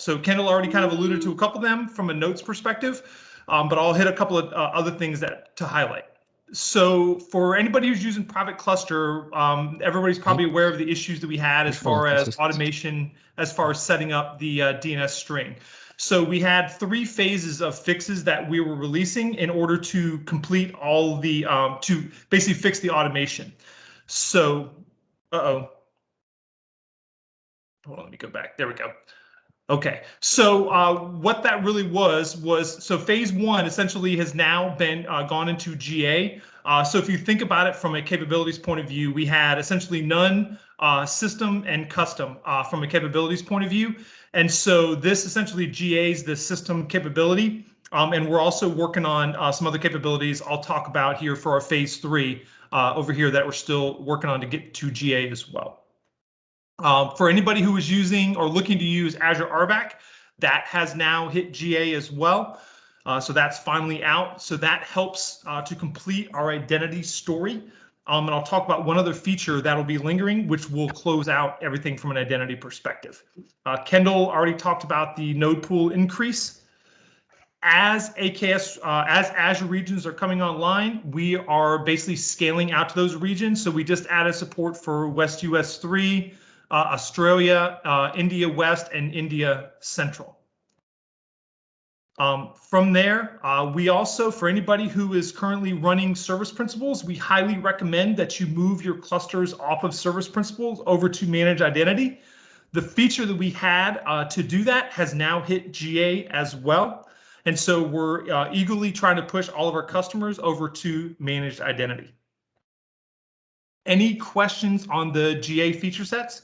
So Kendall already kind of alluded to a couple of them from a notes perspective, but I'll hit a couple of other things to highlight. So for anybody who's using private cluster, everybody's probably aware of the issues that we had as far as automation, as far as setting up the DNS string. So we had 3 phases of fixes that we were releasing in order to complete all the, to basically fix the automation. So, hold on, let me go back. There we go. Okay, so what that really was so phase 1 essentially has now been gone into GA. So if you think about it from a capabilities point of view, we had essentially none, system, and custom from a capabilities point of view. And so this essentially GAs the system capability. And we're also working on some other capabilities I'll talk about here for our phase 3 over here that we're still working on to get to GA as well. For anybody who is using or looking to use Azure RBAC, that has now hit GA as well. So that's finally out. So that helps to complete our identity story. And I'll talk about one other feature that'll be lingering, which will close out everything from an identity perspective. Kendall already talked about the node pool increase. As Azure regions are coming online, we are basically scaling out to those regions. So we just added support for West US 3, Australia, India West, and India Central. From there, we also, for anybody who is currently running service principals, we highly recommend that you move your clusters off of service principals over to managed identity. The feature that we had to do that has now hit GA as well. And so we're eagerly trying to push all of our customers over to managed identity. Any questions on the GA feature sets?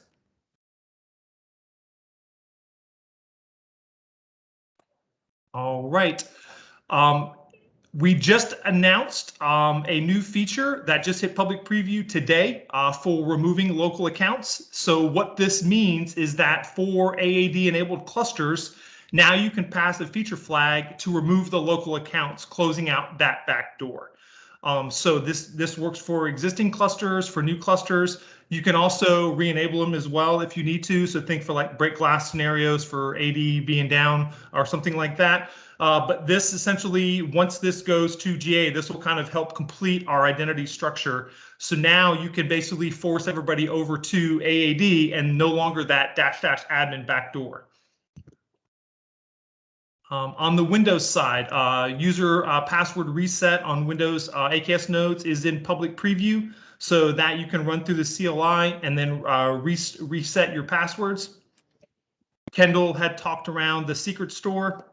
All right. We just announced a new feature that just hit public preview today for removing local accounts. So what this means is that for AAD-enabled clusters, now you can pass a feature flag to remove the local accounts, closing out that backdoor. So this works for existing clusters, for new clusters. You can also re-enable them as well if you need to. So think for like break glass scenarios for AD being down or something like that. But this essentially, once this goes to GA, this will kind of help complete our identity structure. So now you can basically force everybody over to AAD and no longer that --admin backdoor. On the Windows side, user password reset on Windows AKS nodes is in public preview, so that you can run through the CLI and then reset your passwords. Kendall had talked around the secret store.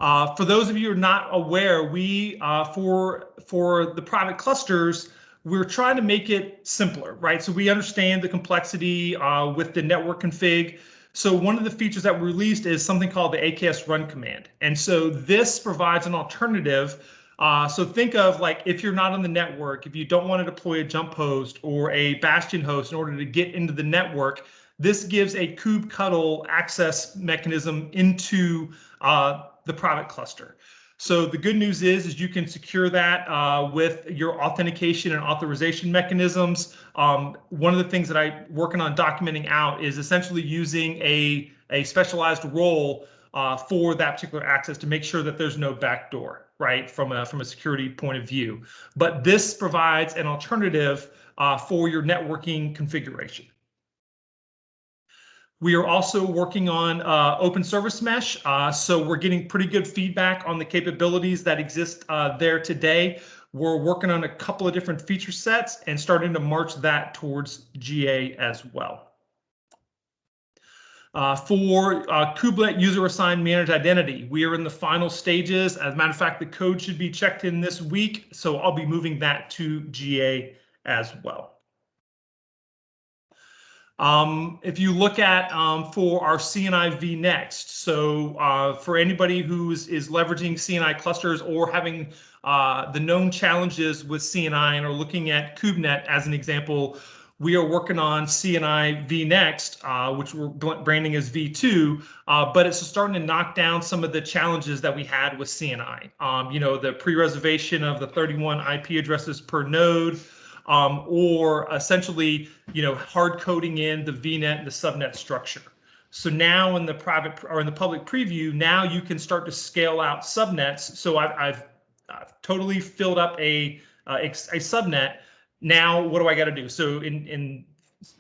For those of you who are not aware, we for the private clusters, we're trying to make it simpler, right? So we understand the complexity with the network config. So one of the features that we released is something called the Aks Run Command. And so this provides an alternative. So think of like if you're not on the network, if you don't want to deploy a jump host or a bastion host in order to get into the network, this gives a kubectl access mechanism into the private cluster. So the good news is you can secure that with your authentication and authorization mechanisms. One of the things that I'm working on documenting out is essentially using a specialized role for that particular access to make sure that there's no backdoor, right, from a security point of view. But this provides an alternative for your networking configuration. We are also working on open service mesh. So we're getting pretty good feedback on the capabilities that exist there today. We're working on a couple of different feature sets and starting to march that towards GA as well. For Kubernetes user assigned managed identity, we are in the final stages. As a matter of fact, the code should be checked in this week. So I'll be moving that to GA as well. If you look at for our CNI vNext, so for anybody who is leveraging CNI clusters or having the known challenges with CNI and are looking at Kubernetes as an example, we are working on CNI vNext, which we're branding as V2, but it's starting to knock down some of the challenges that we had with CNI. You know, the pre-reservation of the 31 IP addresses per node, or essentially, you know, hard coding in the VNet and the subnet structure. So now in the private or in the public preview, now you can start to scale out subnets. So I've totally filled up a subnet. Now what do I got to do? So in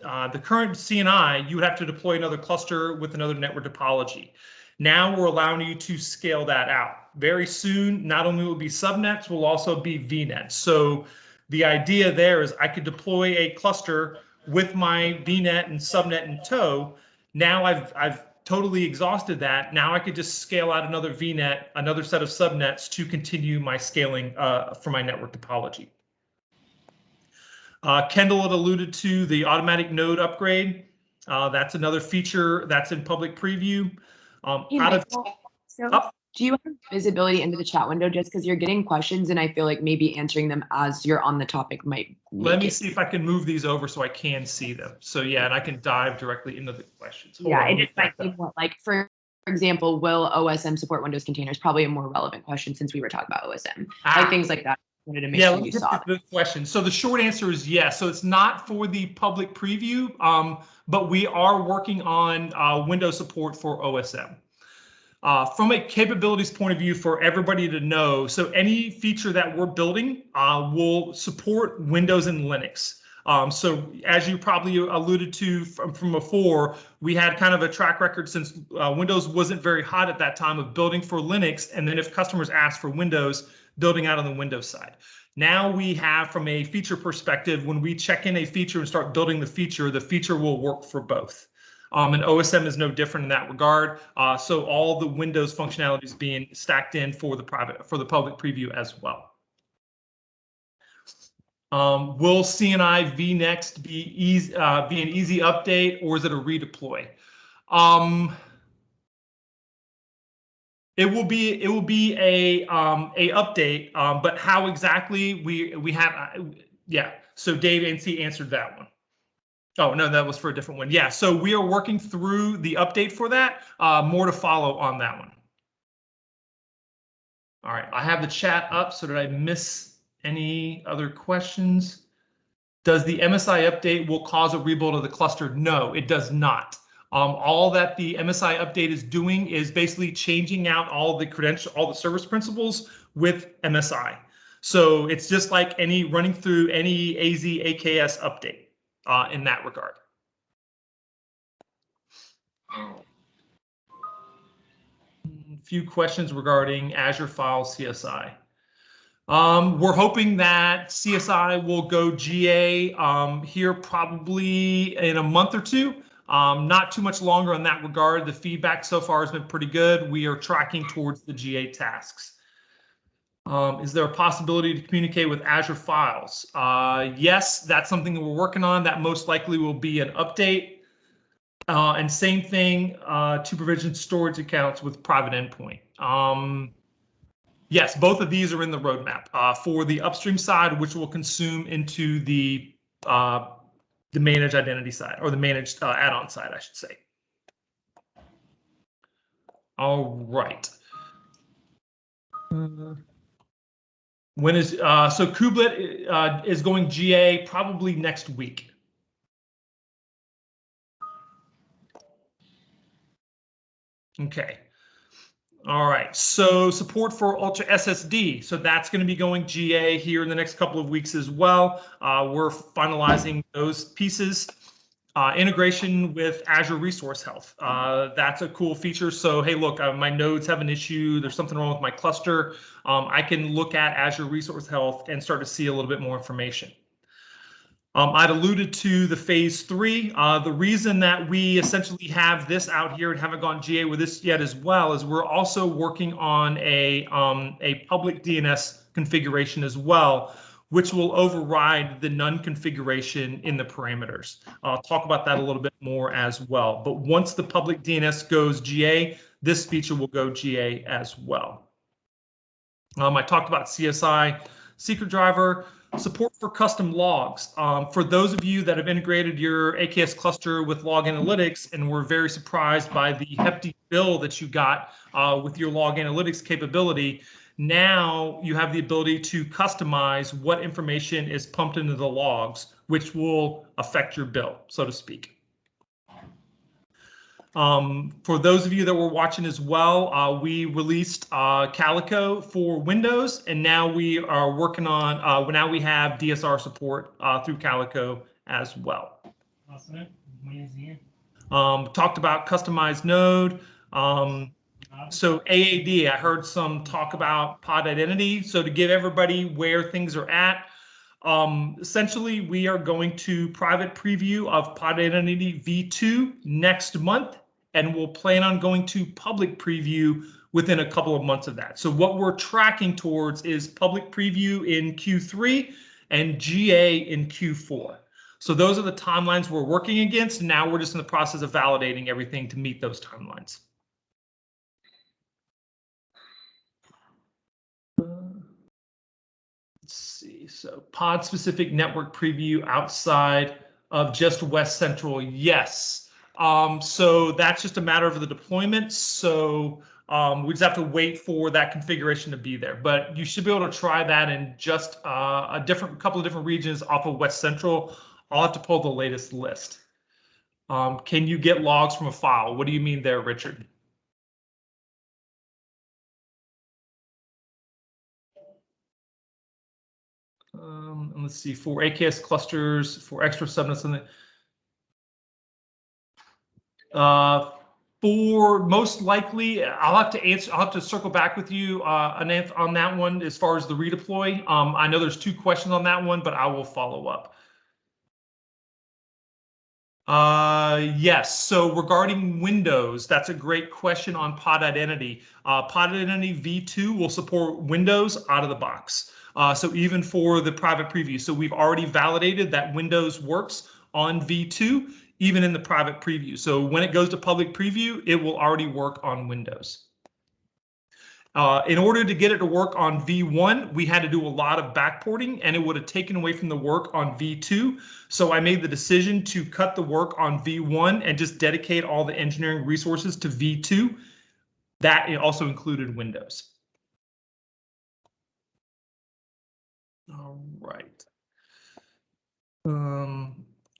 the current CNI, you would have to deploy another cluster with another network topology. Now we're allowing you to scale that out. Very soon, not only will it be subnets, will also be VNets. So the idea there is I could deploy a cluster with my VNet and subnet in tow. Now I've totally exhausted that. Now I could just scale out another VNet, another set of subnets to continue my scaling for my network topology. Kendall had alluded to the automatic node upgrade. That's another feature that's in public preview. Do you have visibility into the chat window just because you're getting questions and I feel like maybe answering them as you're on the topic might Let me see if I can move these over so I can see them. So yeah, and I can dive directly into the questions. Hold on, it just might be more like, for example, will OSM support Windows containers? Probably a more relevant question since we were talking about OSM. Like things like that. Wanted to make sure you saw the question. So the short answer is yes. So it's not for the public preview, but we are working on Windows support for OSM. From a capabilities point of view for everybody to know, so any feature that we're building will support Windows and Linux. So as you probably alluded to from before, we had kind of a track record since Windows wasn't very hot at that time of building for Linux, and then if customers ask for Windows, building out on the Windows side. Now we have, from a feature perspective, when we check in a feature and start building the feature will work for both. And OSM is no different in that regard. So all the Windows functionality is being stacked in for the public preview as well. Will CNI vNext be an easy update, or is it a redeploy? It will be a update, but how exactly we have yeah. So Dave NC answered that one. Oh no, that was for a different one. Yeah, so we are working through the update for that. More to follow on that one. All right, I have the chat up. So did I miss any other questions? Does the MSI update will cause a rebuild of the cluster? No, it does not. All that the MSI update is doing is basically changing out all the service principals with MSI. So it's just like running through any AZ AKS update in that regard. A few questions regarding Azure File CSI. We're hoping that CSI will go GA here probably in a month or two. Not too much longer in that regard. The feedback so far has been pretty good. We are tracking towards the GA tasks. Is there a possibility to communicate with Azure Files? Yes, that's something that we're working on. That most likely will be an update. And same thing to provision storage accounts with private endpoint. Yes, both of these are in the roadmap for the upstream side, which will consume into the managed identity side, or the managed add-on side, I should say. All right. When is so Kubelet is going GA probably next week. Okay. All right, so support for Ultra Ssd. So that's going to be going GA here in the next couple of weeks as well. We're finalizing those pieces. Integration with Azure Resource Health. That's a cool feature. So, hey, look, my nodes have an issue. There's something wrong with my cluster. I can look at Azure Resource Health and start to see a little bit more information. I'd alluded to the phase 3. The reason that we essentially have this out here and haven't gone GA with this yet as well is we're also working on a public DNS configuration as well, which will override the none configuration in the parameters. I'll talk about that a little bit more as well. But once the public DNS goes GA, this feature will go GA as well. I talked about CSI, secret driver, support for custom logs. For those of you that have integrated your AKS cluster with log analytics and were very surprised by the hefty bill that you got with your log analytics capability, now you have the ability to customize what information is pumped into the logs, which will affect your bill, so to speak. For those of you that were watching as well, we released Calico for Windows, and now we are working on, now we have DSR support through Calico as well. Awesome. Talked about customized node. So AAD, I heard some talk about pod identity. So to give everybody where things are at, essentially we are going to private preview of pod identity v2 next month, and we'll plan on going to public preview within a couple of months of that. So what we're tracking towards is public preview in Q3 and GA in Q4. So those are the timelines we're working against. And now we're just in the process of validating everything to meet those timelines. Let's see. So pod specific network preview outside of just West Central. Yes. So that's just a matter of the deployment. So we just have to wait for that configuration to be there. But you should be able to try that in just a couple of different regions off of West Central. I'll have to pull the latest list. Can you get logs from a file? What do you mean there, Richard? And let's see, for AKS clusters, for extra subnets, and for most likely, I'll have to answer. I'll have to circle back with you on that one as far as the redeploy. I know there's 2 questions on that one, but I will follow up. Yes. So regarding Windows, that's a great question on pod identity. Pod identity v2 will support Windows out of the box. So even for the private preview, so we've already validated that Windows works on v2, even in the private preview. So when it goes to public preview, it will already work on Windows. In order to get it to work on v1, we had to do a lot of backporting, and it would have taken away from the work on v2. So I made the decision to cut the work on v1 and just dedicate all the engineering resources to v2. That also included Windows. All right.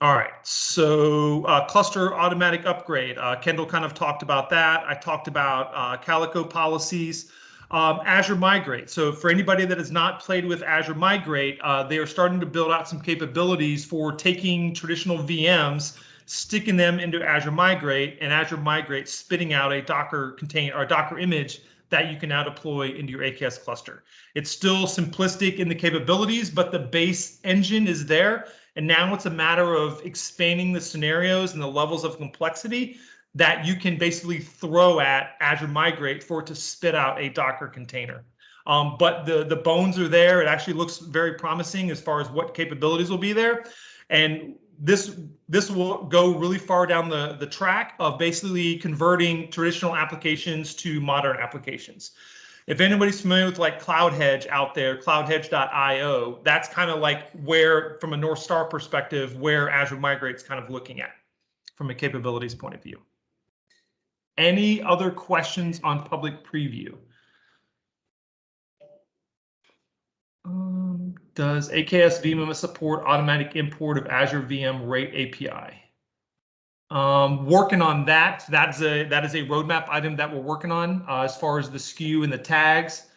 All right, so cluster automatic upgrade. Kendall kind of talked about that. I talked about Calico policies. Azure Migrate. So for anybody that has not played with Azure Migrate, they are starting to build out some capabilities for taking traditional VMs, sticking them into Azure Migrate, and Azure Migrate spitting out a Docker container or Docker image that you can now deploy into your AKS cluster. It's still simplistic in the capabilities, but the base engine is there. And now it's a matter of expanding the scenarios and the levels of complexity that you can basically throw at Azure Migrate for it to spit out a Docker container. But the bones are there. It actually looks very promising as far as what capabilities will be there. And this will go really far down the track of basically converting traditional applications to modern applications. If anybody's familiar with like CloudHedge out there, cloudhedge.io, that's kind of like where, from a North Star perspective, where Azure Migrate's kind of looking at from a capabilities point of view. Any other questions on public preview? Does AKS vMemo support automatic import of Azure VM RAID API? Working on that. That is a roadmap item that we're working on as far as the SKU and the tags.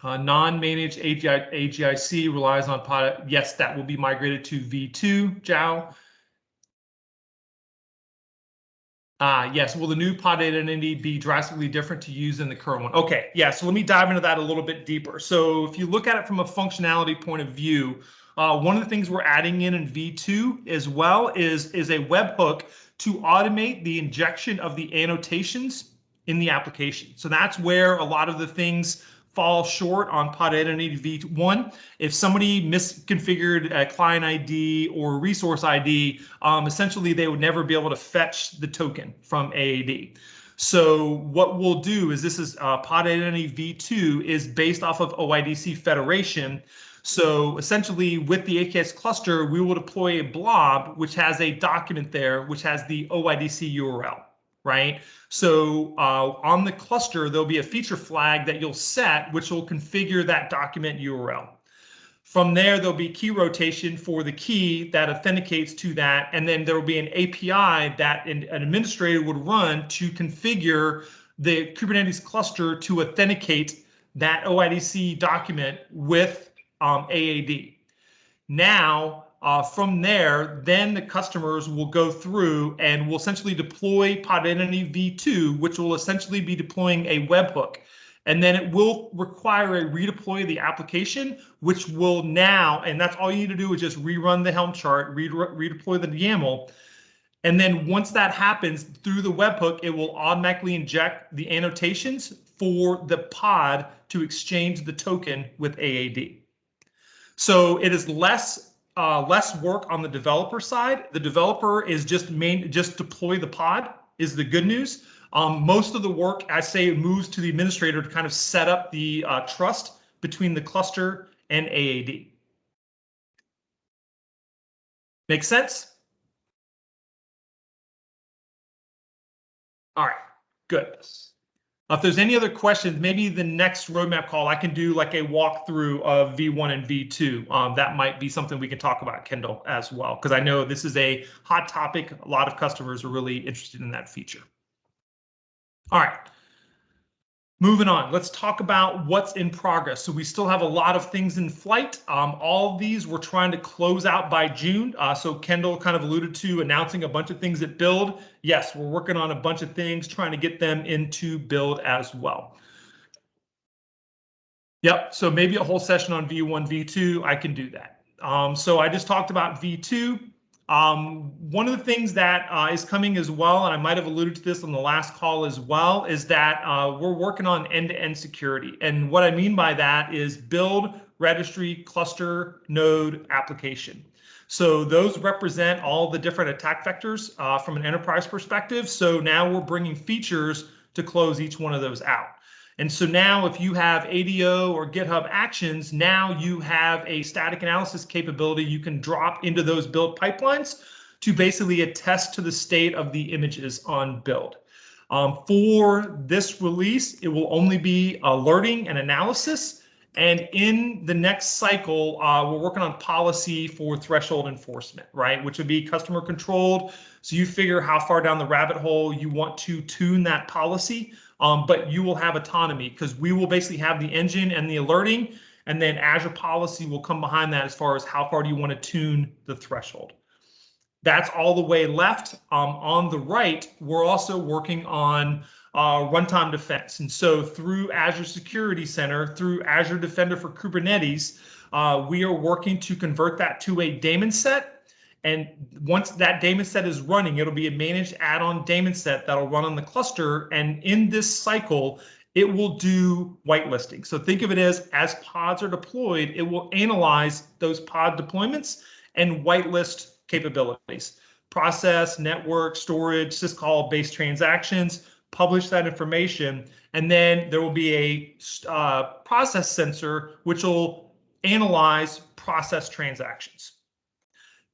Non-managed AGIC relies on pod. Yes, that will be migrated to v2, Zhao. Yes, will the new pod identity be drastically different to use than the current one? Okay, yeah, so let me dive into that a little bit deeper. So if you look at it from a functionality point of view, one of the things we're adding in v2 as well is a webhook to automate the injection of the annotations in the application. So that's where a lot of the things fall short on pod identity v1. If somebody misconfigured a client ID or resource ID, essentially they would never be able to fetch the token from AAD. So what we'll do is this is pod identity v2 is based off of OIDC Federation. So essentially with the AKS cluster, we will deploy a blob which has a document there which has the OIDC URL. Right? So on the cluster, there'll be a feature flag that you'll set, which will configure that document URL. From there, there'll be key rotation for the key that authenticates to that. And then there will be an API that an administrator would run to configure the Kubernetes cluster to authenticate that OIDC document with AAD. Now, from there, then the customers will go through and will essentially deploy Pod Entity v2, which will essentially be deploying a webhook. And then it will require a redeploy of the application, which will now, and that's all you need to do is just rerun the Helm chart, redeploy the YAML. And then once that happens through the webhook, it will automatically inject the annotations for the pod to exchange the token with AAD. So it is less work on the developer side. The developer is just deploy the pod is the good news. Most of the work, I say, moves to the administrator to kind of set up the trust between the cluster and AAD. Make sense? All right, good. If there's any other questions, maybe the next roadmap call, I can do like a walkthrough of V1 and V2. That might be something we can talk about, Kendall, as well, because I know this is a hot topic. A lot of customers are really interested in that feature. All right. Moving on, let's talk about what's in progress. So we still have a lot of things in flight. All of these we're trying to close out by June. So Kendall kind of alluded to announcing a bunch of things at build. Yes, we're working on a bunch of things, trying to get them into build as well. Yep, so maybe a whole session on V1, V2, I can do that. So I just talked about V2. One of the things that is coming as well, and I might have alluded to this on the last call as well, is that we're working on end-to-end security. And what I mean by that is build, registry, cluster, node, application. So those represent all the different attack vectors from an enterprise perspective. So now we're bringing features to close each one of those out. And so now if you have ADO or GitHub Actions, now you have a static analysis capability you can drop into those build pipelines to basically attest to the state of the images on build. For this release, it will only be alerting and analysis. And in the next cycle, we're working on policy for threshold enforcement, right? Which would be customer controlled. So you figure how far down the rabbit hole you want to tune that policy. But you will have autonomy because we will basically have the engine and the alerting, and then Azure policy will come behind that as far as how far do you want to tune the threshold. That's all the way left. On the right, we're also working on runtime defense. And so through Azure Security Center, through Azure Defender for Kubernetes, we are working to convert that to a daemon set. And once that daemon set is running, it'll be a managed add-on daemon set that'll run on the cluster. And in this cycle, it will do whitelisting. So think of it as pods are deployed, it will analyze those pod deployments and whitelist capabilities. Process, network, storage, syscall-based transactions, publish that information. And then there will be a process sensor, which will analyze process transactions.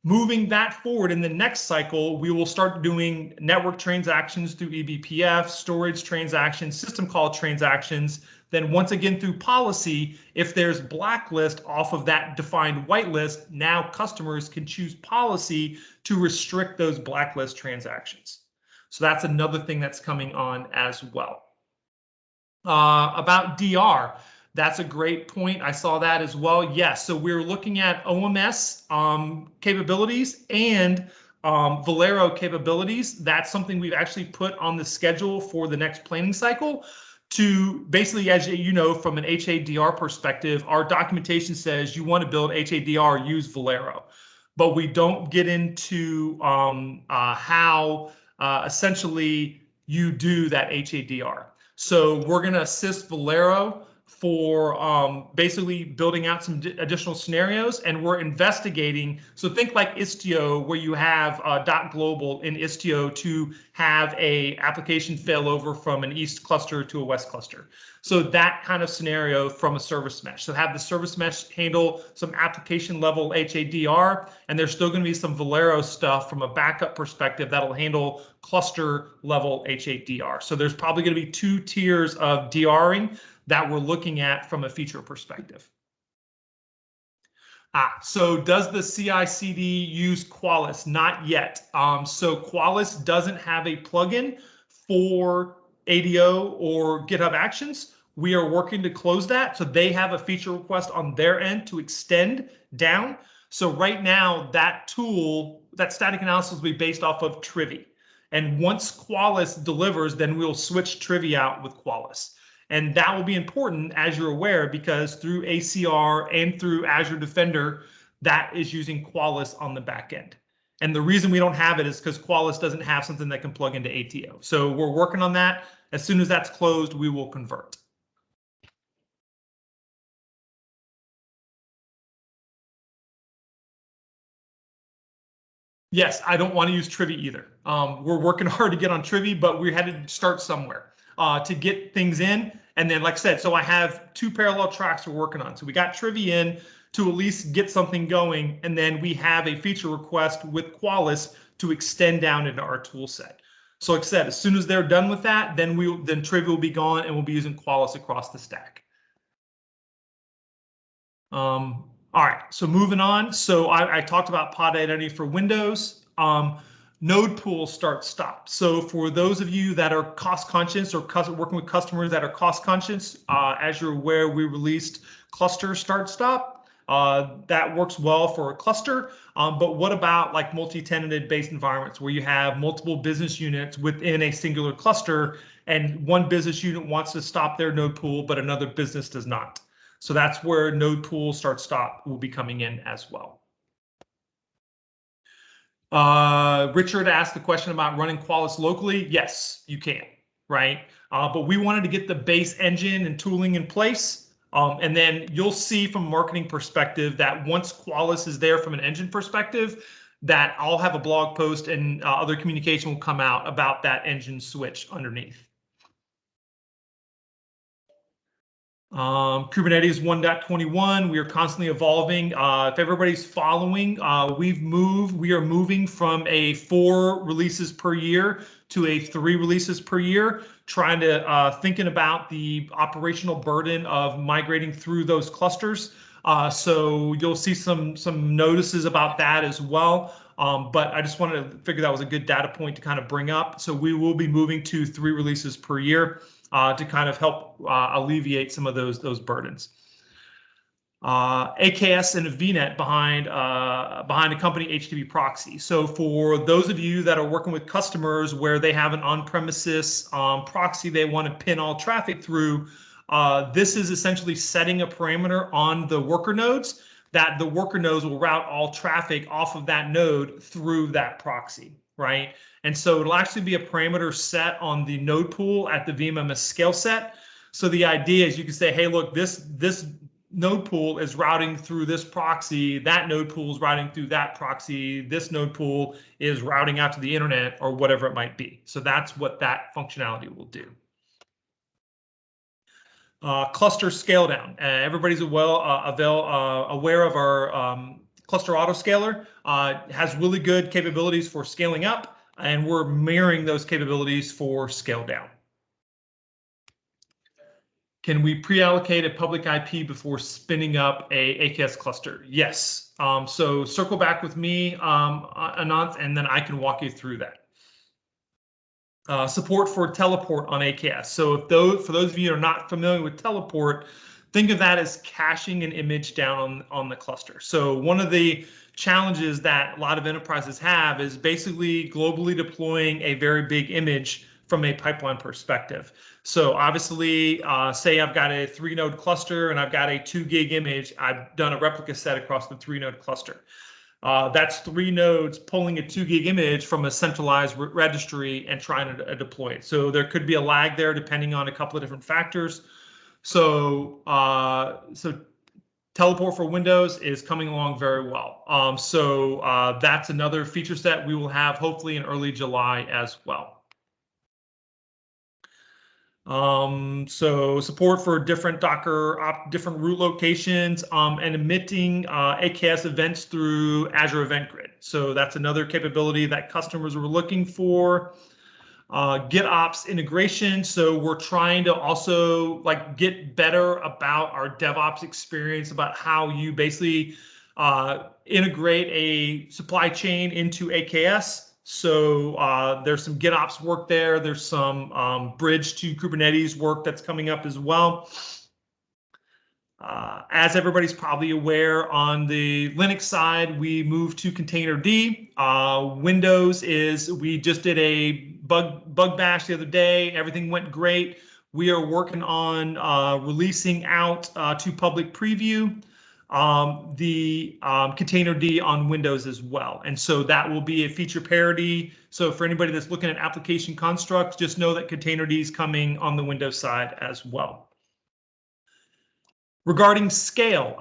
Moving that forward in the next cycle, we will start doing network transactions through eBPF, storage transactions, system call transactions. Then once again through policy, if there's blacklist off of that defined whitelist, now customers can choose policy to restrict those blacklist transactions. So that's another thing that's coming on as well. About DR. That's a great point. I saw that as well. Yes, so we're looking at OMS capabilities and Valero capabilities. That's something we've actually put on the schedule for the next planning cycle to basically, as you know, from an HADR perspective, our documentation says you want to build HADR, use Valero. But we don't get into how essentially you do that HADR. So we're going to assist Valero for basically building out some additional scenarios, and we're investigating. So think like Istio, where you have .global in Istio to have a application failover from an east cluster to a west cluster. So that kind of scenario from a service mesh. So have the service mesh handle some application level HADR, and there's still going to be some Valero stuff from a backup perspective that'll handle cluster level HADR. So there's probably going to be 2 tiers of DRing that we're looking at from a feature perspective. So does the CI/CD use Qualis? Not yet. So Qualis doesn't have a plugin for ADO or GitHub Actions. We are working to close that. So they have a feature request on their end to extend down. So right now, that tool, that static analysis will be based off of Trivy. And once Qualis delivers, then we'll switch Trivy out with Qualis. And that will be important, as you're aware, because through ACR and through Azure Defender, that is using Qualis on the back end. And the reason we don't have it is because Qualis doesn't have something that can plug into ATO. So we're working on that. As soon as that's closed, we will convert. Yes, I don't want to use Trivy either. We're working hard to get on Trivy, but we had to start somewhere to get things in. And then, like I said, so I have 2 parallel tracks we're working on. So we got Trivy in to at least get something going. And then we have a feature request with Qualis to extend down into our tool set. So like I said, as soon as they're done with that, then Trivy will be gone and we'll be using Qualis across the stack. All right, so moving on. So I talked about pod identity for Windows. Node pool start stop. So for those of you that are cost conscious or working with customers that are cost conscious, as you're aware, we released cluster start stop. That works well for a cluster. But what about like multi-tenanted based environments where you have multiple business units within a singular cluster and one business unit wants to stop their node pool, but another business does not? So that's where node pool start stop will be coming in as well. Richard asked the question about running Qualis locally. Yes, you can, right? But we wanted to get the base engine and tooling in place. And then you'll see from a marketing perspective that once Qualis is there from an engine perspective, that I'll have a blog post and other communication will come out about that engine switch underneath. Kubernetes 1.21, we are constantly evolving. If everybody's following, we are moving from a 4 releases per year to a 3 releases per year, trying to thinking about the operational burden of migrating through those clusters. So you'll see some notices about that as well. But I just wanted to figure that was a good data point to kind of bring up. So we will be moving to 3 releases per year. To kind of help alleviate some of those burdens. AKS and a VNet behind a company HTTP proxy. So for those of you that are working with customers where they have an on-premises proxy they want to pin all traffic through, this is essentially setting a parameter on the worker nodes that the worker nodes will route all traffic off of that node through that proxy, right? And so it'll actually be a parameter set on the node pool at the VMMS scale set. So the idea is you can say, hey, look, this node pool is routing through this proxy, that node pool is routing through that proxy, this node pool is routing out to the internet or whatever it might be. So that's what that functionality will do. Cluster scale down. Everybody's aware of our cluster autoscaler. Has really good capabilities for scaling up, and we're mirroring those capabilities for scale down. Can we pre-allocate a public IP before spinning up a AKS cluster? Yes. So circle back with me, Anant, and then I can walk you through that. Support for teleport on AKS. So for those of you who are not familiar with teleport, think of that as caching an image down on the cluster. So one of the challenges that a lot of enterprises have is basically globally deploying a very big image from a pipeline perspective. So obviously, say I've got a 3-node cluster and I've got a 2 gig image. I've done a replica set across the 3-node cluster. That's 3 nodes pulling a 2 gig image from a centralized registry and trying to deploy it. So there could be a lag there depending on a couple of different factors. So teleport for Windows is coming along very well. That's another feature set we will have hopefully in early July as well. So support for different Docker, different root locations, and emitting AKS events through Azure Event Grid. So that's another capability that customers were looking for. GitOps integration. So we're trying to also get better about our DevOps experience, about how you basically integrate a supply chain into AKS. So there's some GitOps work there. There's some bridge to Kubernetes work that's coming up as well. As everybody's probably aware, on the Linux side, we moved to Containerd. Windows we just did a bug bash the other day. Everything went great. We are working on releasing out to public preview the Containerd on Windows as well. And so that will be a feature parity. So for anybody that's looking at application constructs, just know that Containerd is coming on the Windows side as well. Regarding scale,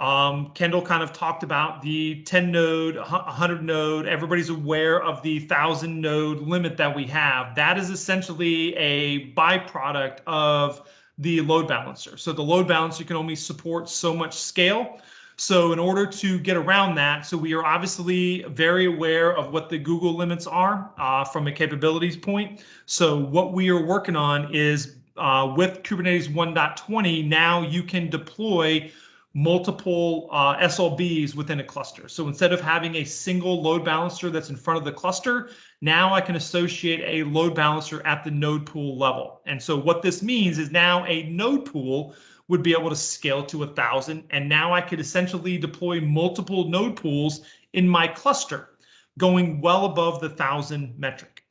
Kendall kind of talked about the 10 node, 100 node. Everybody's aware of the 1,000 node limit that we have. That is essentially a byproduct of the load balancer. So the load balancer can only support so much scale. So in order to get around that, so we are obviously very aware of what the Google limits are from a capabilities point. So what we are working on is with Kubernetes 1.20, now you can deploy multiple SLBs within a cluster. So instead of having a single load balancer that's in front of the cluster, now I can associate a load balancer at the node pool level. And so what this means is now a node pool would be able to scale to 1,000. And now I could essentially deploy multiple node pools in my cluster, going well above the 1,000 metric.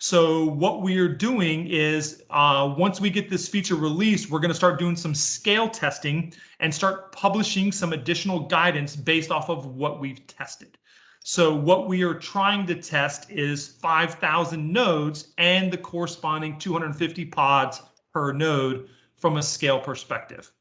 So what we are doing is once we get this feature released, we're going to start doing some scale testing and start publishing some additional guidance based off of what we've tested. So what we are trying to test is 5,000 nodes and the corresponding 250 pods per node from a scale perspective.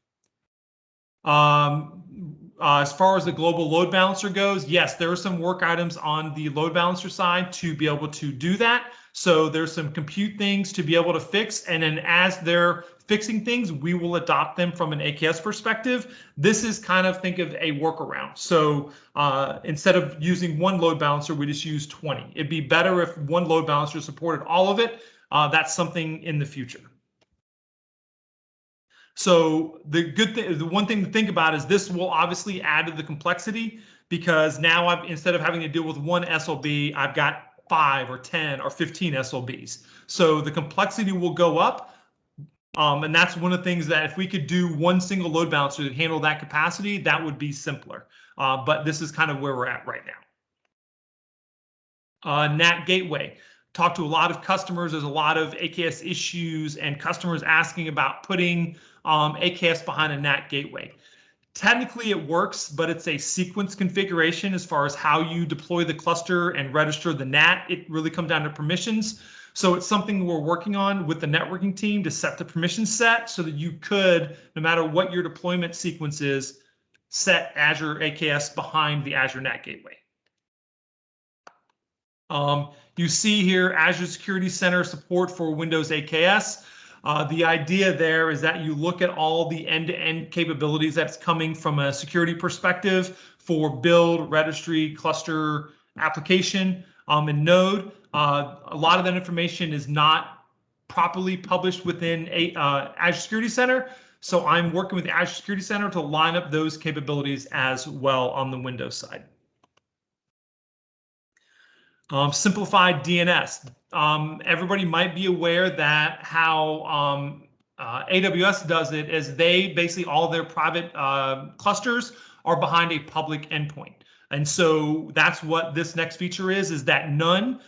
As far as the global load balancer goes, yes, there are some work items on the load balancer side to be able to do that. So there's some compute things to be able to fix. And then as they're fixing things, we will adopt them from an AKS perspective. This is kind of, think of a workaround. So instead of using one load balancer, we just use 20. It'd be better if one load balancer supported all of it. That's something in the future. So the good thing, the one thing to think about is this will obviously add to the complexity, because now instead of having to deal with one SLB, I've got 5 or 10 or 15 SLBs. So the complexity will go up. And that's one of the things that if we could do one single load balancer to handle that capacity, that would be simpler. But this is kind of where we're at right now. NAT gateway. Talked to a lot of customers. There's a lot of AKS issues and customers asking about putting AKS behind a NAT gateway. Technically it works, but it's a sequence configuration as far as how you deploy the cluster and register the NAT. It really comes down to permissions. So it's something we're working on with the networking team to set the permission set so that you could, no matter what your deployment sequence is, set Azure AKS behind the Azure NAT gateway. You see here Azure Security Center support for Windows AKS. The idea there is that you look at all the end-to-end capabilities that's coming from a security perspective for build, registry, cluster, application, and node. A lot of that information is not properly published within Azure Security Center. So I'm working with the Azure Security Center to line up those capabilities as well on the Windows side. Simplified DNS. Everybody might be aware that how AWS does it is they basically all their private clusters are behind a public endpoint. And so that's what this next feature is that none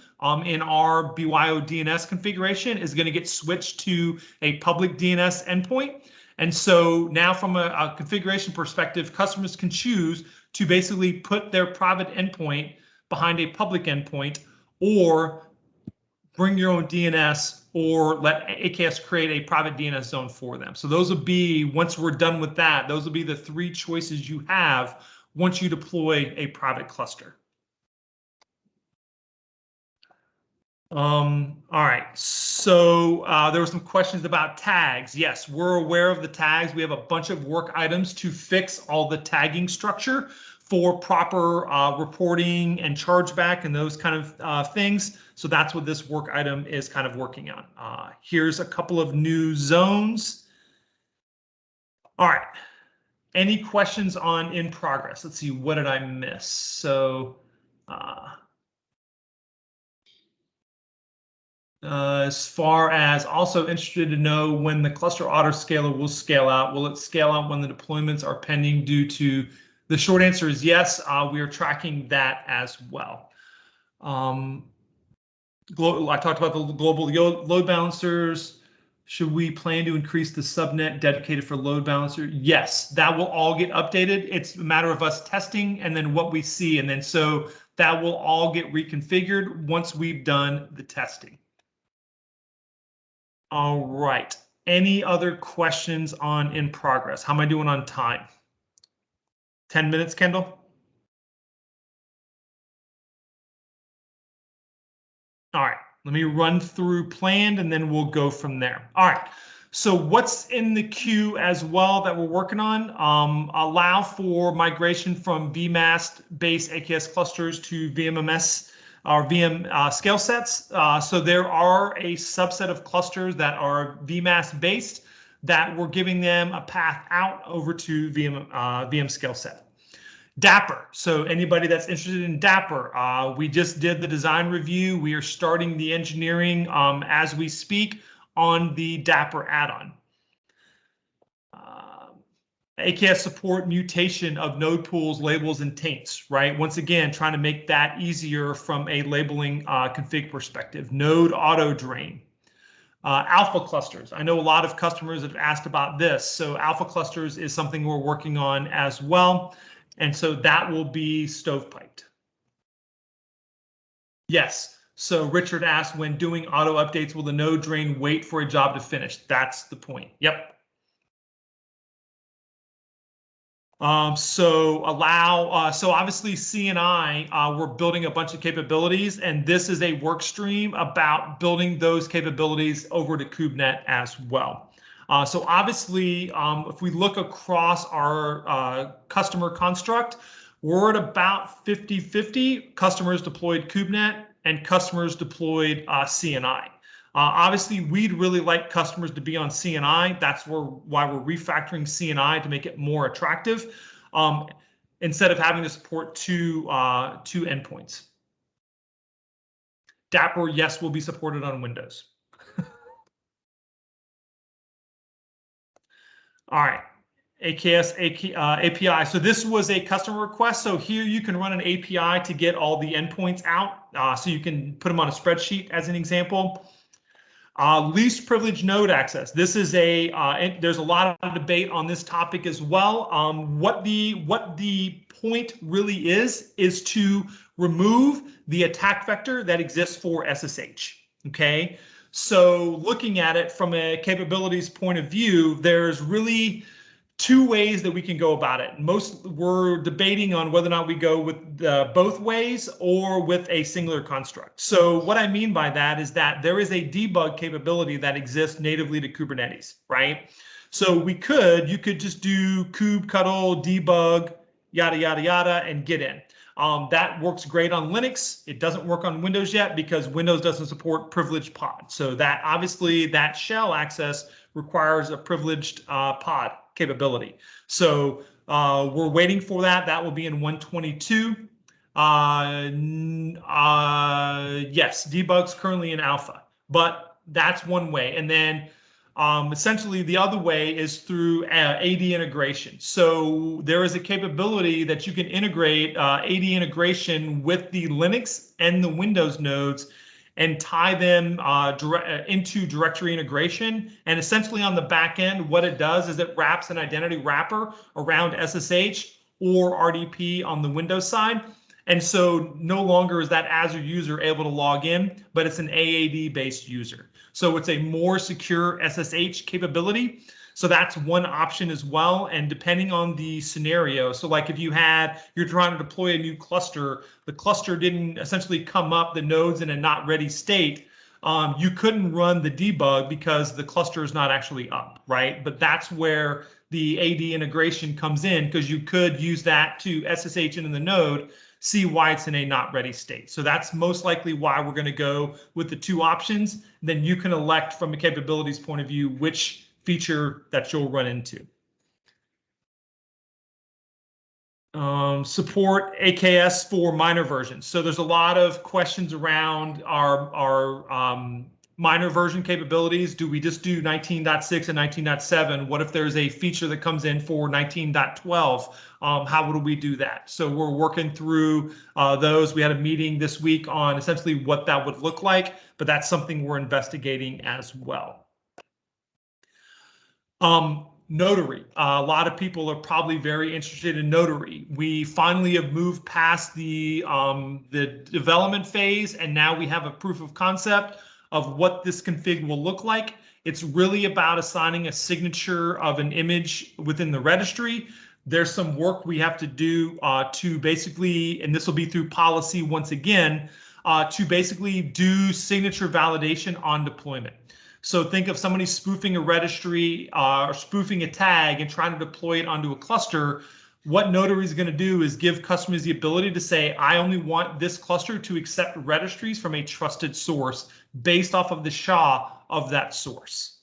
in our BYO DNS configuration is going to get switched to a public DNS endpoint. And so now from a configuration perspective, customers can choose to basically put their private endpoint behind a public endpoint, or bring your own DNS, or let AKS create a private DNS zone for them. So those will be, once we're done with that, those will be the 3 choices you have once you deploy a private cluster. All right, so there were some questions about tags. Yes, we're aware of the tags. We have a bunch of work items to fix all the tagging structure for proper reporting and chargeback and those kind of things. So that's what this work item is kind of working on. Here's a couple of new zones. All right. Any questions on in progress? Let's see, what did I miss? So as far as also interested to know when the cluster autoscaler will scale out. Will it scale out when the deployments are pending due to, the short answer is yes, we are tracking that as well. I talked about the global load balancers. Should we plan to increase the subnet dedicated for load balancer? Yes, that will all get updated. It's a matter of us testing and then what we see. And then so that will all get reconfigured once we've done the testing. All right. Any other questions on in progress? How am I doing on time? 10 minutes, Kendall? All right. Let me run through planned and then we'll go from there. All right. So what's in the queue as well that we're working on? Allow for migration from VMAST-based AKS clusters to VMMS or VM scale sets. So there are a subset of clusters that are VMAST-based that we're giving them a path out over to VM scale set. Dapper. So anybody that's interested in Dapper, we just did the design review. We are starting the engineering as we speak on the Dapper add-on. AKS support mutation of node pools, labels, and taints, right? Once again, trying to make that easier from a labeling config perspective. Node auto drain. Alpha clusters. I know a lot of customers have asked about this. So alpha clusters is something we're working on as well. And so that will be stovepiped. Yes. So Richard asked, when doing auto updates, will the node drain wait for a job to finish? That's the point. Yep. So obviously CNI, we're building a bunch of capabilities, and this is a work stream about building those capabilities over to Kubernetes as well. So obviously, if we look across our customer construct, we're at about 50-50 customers deployed Kubernetes and customers deployed CNI. Obviously, we'd really like customers to be on CNI. That's why we're refactoring CNI to make it more attractive, instead of having to support two endpoints. Dapper, yes, will be supported on Windows. All right, AKS API. So this was a customer request. So here you can run an API to get all the endpoints out. So you can put them on a spreadsheet as an example. Least privileged node access. This is there's a lot of debate on this topic as well. What the point really is to remove the attack vector that exists for SSH. Okay, so looking at it from a capabilities point of view, there's really two ways that we can go about it. We're debating on whether or not we go with both ways or with a singular construct. So what I mean by that is that there is a debug capability that exists natively to Kubernetes, right? So you could just do kubectl debug, yada, yada, yada, and get in. That works great on Linux. It doesn't work on Windows yet because Windows doesn't support privileged pod. So that obviously that shell access requires a privileged pod capability. So we're waiting for that. That will be in 122. Yes, debug's currently in alpha, but that's one way. And then essentially the other way is through AD integration. So there is a capability that you can integrate AD integration with the Linux and the Windows nodes and tie them into directory integration. And essentially on the back end, what it does is it wraps an identity wrapper around SSH or RDP on the Windows side. And so no longer is that Azure user able to log in, but it's an AAD-based user. So it's a more secure SSH capability. So that's one option as well. And depending on the scenario, so like if you're trying to deploy a new cluster, the cluster didn't essentially come up, the node's in a not ready state, you couldn't run the debug because the cluster is not actually up, right? But that's where the AD integration comes in, because you could use that to SSH into the node, see why it's in a not ready state. So that's most likely why we're going to go with the two options. Then you can elect from a capabilities point of view which feature that you'll run into. Support AKS for minor versions. So there's a lot of questions around our minor version capabilities. Do we just do 19.6 and 19.7? What if there's a feature that comes in for 19.12? How would we do that? So we're working through those. We had a meeting this week on essentially what that would look like, but that's something we're investigating as well. Notary. A lot of people are probably very interested in Notary. We finally have moved past the development phase, and now we have a proof of concept of what this config will look like. It's really about assigning a signature of an image within the registry. There's some work we have to do to basically, and this will be through policy once again, to basically do signature validation on deployment. So think of somebody spoofing a registry or spoofing a tag and trying to deploy it onto a cluster. What Notary is going to do is give customers the ability to say, I only want this cluster to accept registries from a trusted source based off of the SHA of that source.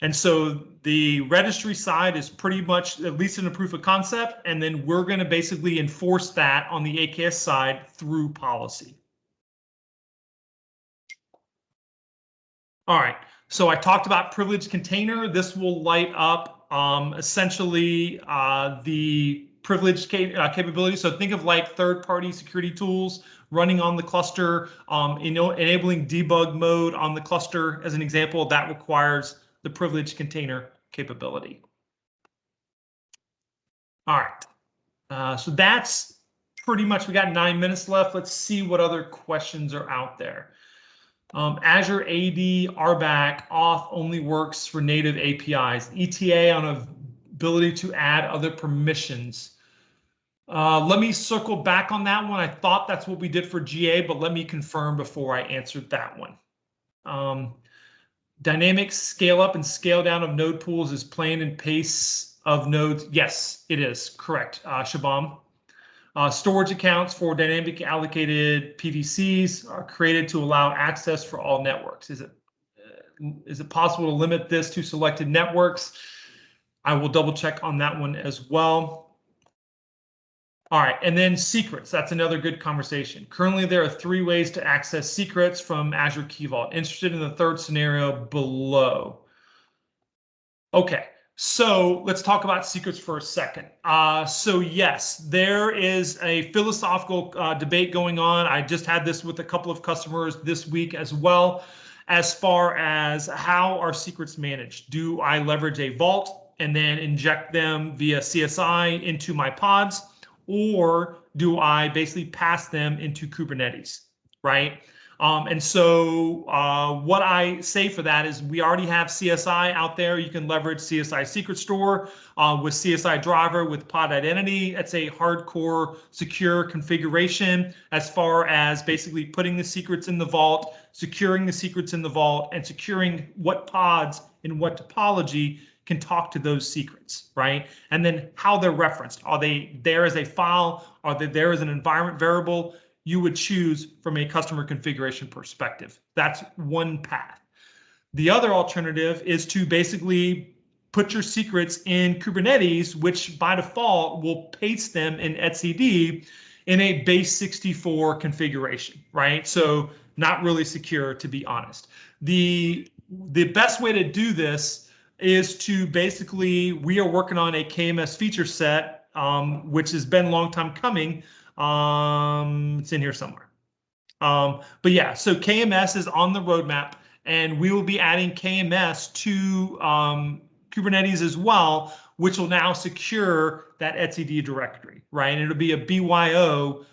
And so the registry side is pretty much at least in a proof of concept, and then we're going to basically enforce that on the AKS side through policy. All right, so I talked about privileged container. This will light up essentially the privileged capability. So think of like third-party security tools running on the cluster, enabling debug mode on the cluster as an example. That requires the privileged container capability. All right, so that's pretty much, we got 9 minutes left. Let's see what other questions are out there. Azure AD RBAC auth only works for native APIs. ETA on ability to add other permissions. Let me circle back on that one. I thought that's what we did for GA, but let me confirm before I answered that one. Dynamic scale up and scale down of node pools is plain and pace of nodes. Yes, it is correct, Shabam. Storage accounts for dynamic allocated PVCs are created to allow access for all networks. Is it possible to limit this to selected networks? I will double check on that one as well. All right, and then secrets. That's another good conversation. Currently, there are 3 ways to access secrets from Azure Key Vault. Interested in the third scenario below. Okay. So let's talk about secrets for a second. So yes, there is a philosophical debate going on. I just had this with a couple of customers this week as well, as far as how are secrets managed. Do I leverage a vault and then inject them via CSI into my pods, or do I basically pass them into Kubernetes, right? And so what I say for that is we already have CSI out there. You can leverage CSI Secret Store with CSI Driver with pod identity. That's a hardcore secure configuration as far as basically putting the secrets in the vault, securing the secrets in the vault, and securing what pods in what topology can talk to those secrets, right? And then how they're referenced. Are they there as a file? Are they there as an environment variable? You would choose from a customer configuration perspective. That's one path. The other alternative is to basically put your secrets in Kubernetes, which by default will paste them in etcd in a base 64 configuration, right? So not really secure, to be honest. The best way to do this is to basically, we are working on a KMS feature set, which has been a long time coming. It's in here somewhere. But yeah, so KMS is on the roadmap, and we will be adding KMS to Kubernetes as well, which will now secure that etcd directory, right? And it'll be a BYO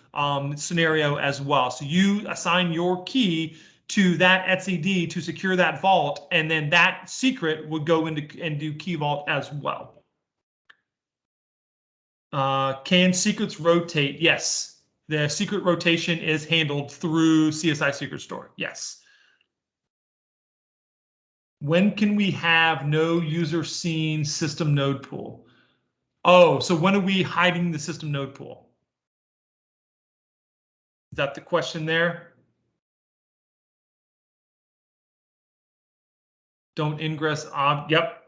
scenario as well. So you assign your key to that etcd to secure that vault, and then that secret would go into and do key vault as well. Can secrets rotate? Yes, the secret rotation is handled through CSI Secret Store. Yes. When can we have no user seen system node pool? Oh, so when are we hiding the system node pool? Is that the question there? Don't ingress. Yep.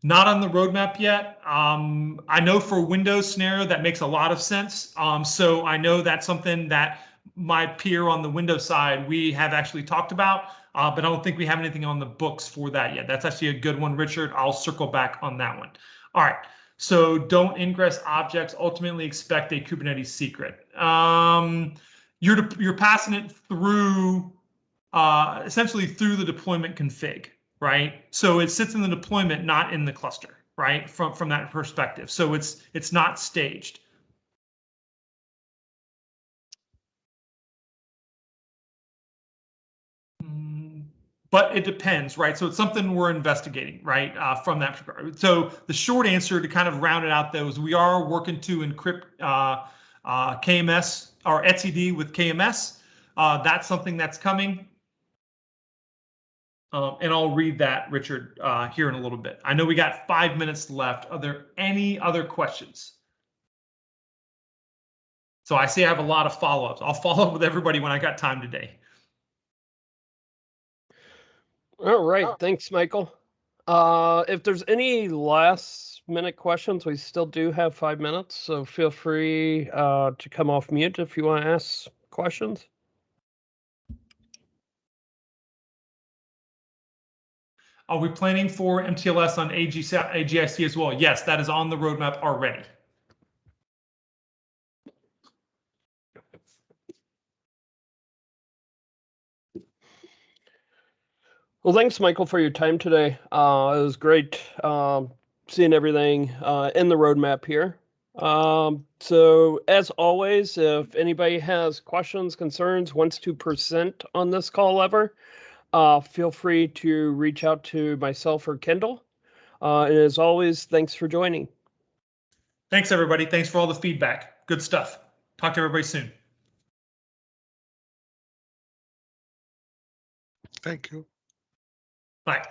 Not on the roadmap yet. I know for Windows scenario that makes a lot of sense. So I know that's something that my peer on the Windows side we have actually talked about, but I don't think we have anything on the books for that yet. That's actually a good one, Richard. I'll circle back on that one. All right. So don't ingress objects. Ultimately, expect a Kubernetes secret. You're passing it through. Essentially through the deployment config, right? So it sits in the deployment, not in the cluster, right? From that perspective. So it's not staged. But it depends, right? So it's something we're investigating, right? From that regard. So the short answer to kind of round it out, though, is we are working to encrypt KMS or etcd with KMS. That's something that's coming. And I'll read that, Richard, here in a little bit. I know we got 5 minutes left. Are there any other questions? So I see I have a lot of follow-ups. I'll follow up with everybody when I got time today. All right. Thanks, Michael. If there's any last minute questions, we still do have 5 minutes. So feel free to come off mute if you want to ask questions. Are we planning for MTLS on AGIC as well? Yes, that is on the roadmap already. Well, thanks, Michael, for your time today. It was great seeing everything in the roadmap here. So as always, if anybody has questions, concerns, wants to present on this call ever, feel free to reach out to myself or Kendall. And as always, thanks for joining. Thanks, everybody. Thanks for all the feedback. Good stuff. Talk to everybody soon. Thank you. Bye.